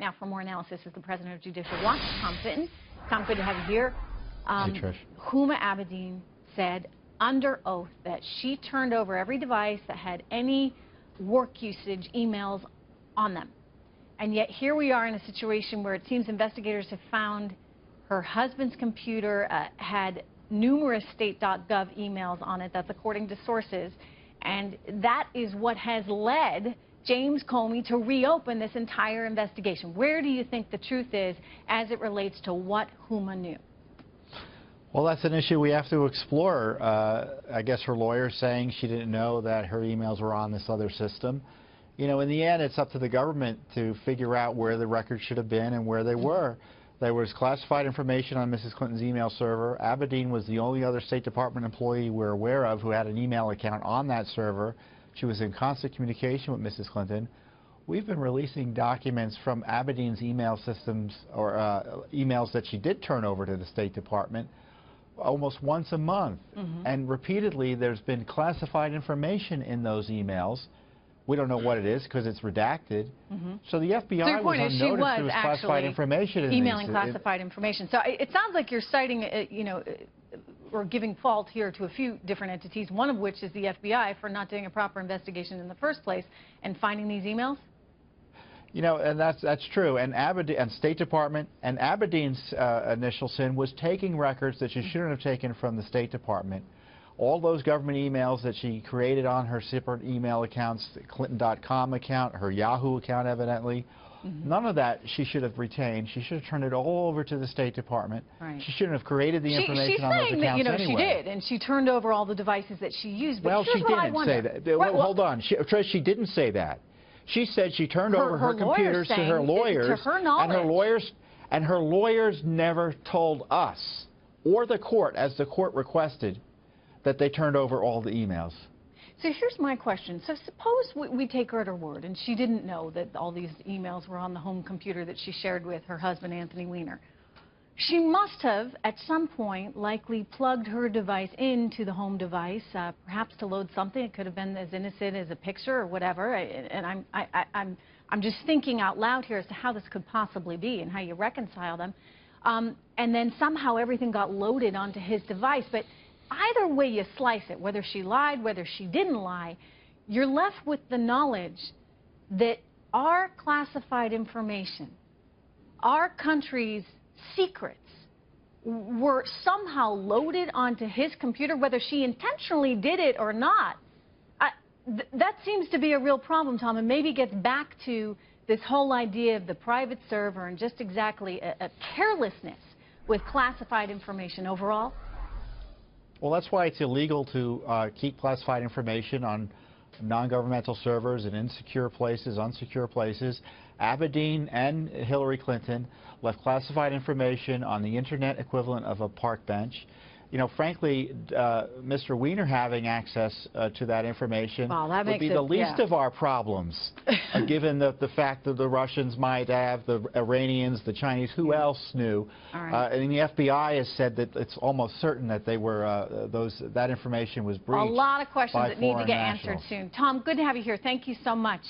right now for more analysis is the president of Judicial Watch, Tom Fitton. Tom, good to have you here. Hey, Trish. Huma Abedin said under oath that she turned over every device that had any work usage emails on them. And yet here we are in a situation where it seems investigators have found her husband's computer had numerous state.gov emails on it. That's according to sources. And that is what has led James Comey to reopen this entire investigation. Where do you think the truth is as it relates to what Huma knew? Well, that's an issue we have to explore. I guess her lawyer's saying she didn't know that her emails were on this other system. You know, in the end, it's up to the government to figure out where the records should have been and where they were. There was classified information on Mrs. Clinton's email server. Abedin was the only other State Department employee we're aware of who had an email account on that server. She was in constant communication with Mrs. Clinton. We've been releasing documents from Abedin's email systems, or emails that she did turn over to the State Department, almost once a month. And repeatedly, there's been classified information in those emails. We don't know what it is because it's redacted. So the FBI was on notice there was classified information in emailing classified information. So it sounds like you're citing, you know, or giving fault here to a few different entities, one of which is the FBI for not doing a proper investigation in the first place and finding these emails? You know, and that's true. And State Department and Abedin's initial sin was taking records that she shouldn't have taken from the State Department. All those government emails that she created on her separate email accounts, the Clinton.com account, her Yahoo account evidently, none of that she should have retained. She should have turned it all over to the State Department. She shouldn't have created the information on those accounts that, you know, anyway. She did, and she turned over all the devices that she used. But well, she didn't say that. Right, well, hold on. Trish, she didn't say that. She said she turned over her computers to her lawyers, to her knowledge. and her lawyers never told us or the court, as the court requested, that they turned over all the emails. So here's my question. So suppose we take her at her word, and she didn't know that all these emails were on the home computer that she shared with her husband, Anthony Weiner. She must have, at some point, likely plugged her device into the home device, perhaps to load something. It could have been as innocent as a picture or whatever. And I'm just thinking out loud here as to how this could possibly be and how you reconcile them. And then somehow everything got loaded onto his device. But either way you slice it, whether she lied, whether she didn't lie, you're left with the knowledge that our classified information, our country's secrets, were somehow loaded onto his computer, whether she intentionally did it or not. That seems to be a real problem, Tom, and maybe gets back to this whole idea of the private server and just exactly a carelessness with classified information overall. Well, that's why it's illegal to keep classified information on non-governmental servers in insecure places, unsecure places. Abedin and Hillary Clinton left classified information on the internet equivalent of a park bench. You know, frankly, Mr. Weiner having access to that information would be the least of our problems, given the fact that the Russians might have, the Iranians, the Chinese, who else knew? And the FBI has said that it's almost certain that they were that information was breached. A lot of questions that need to get nationals. answered soon. Tom, good to have you here. Thank you so much.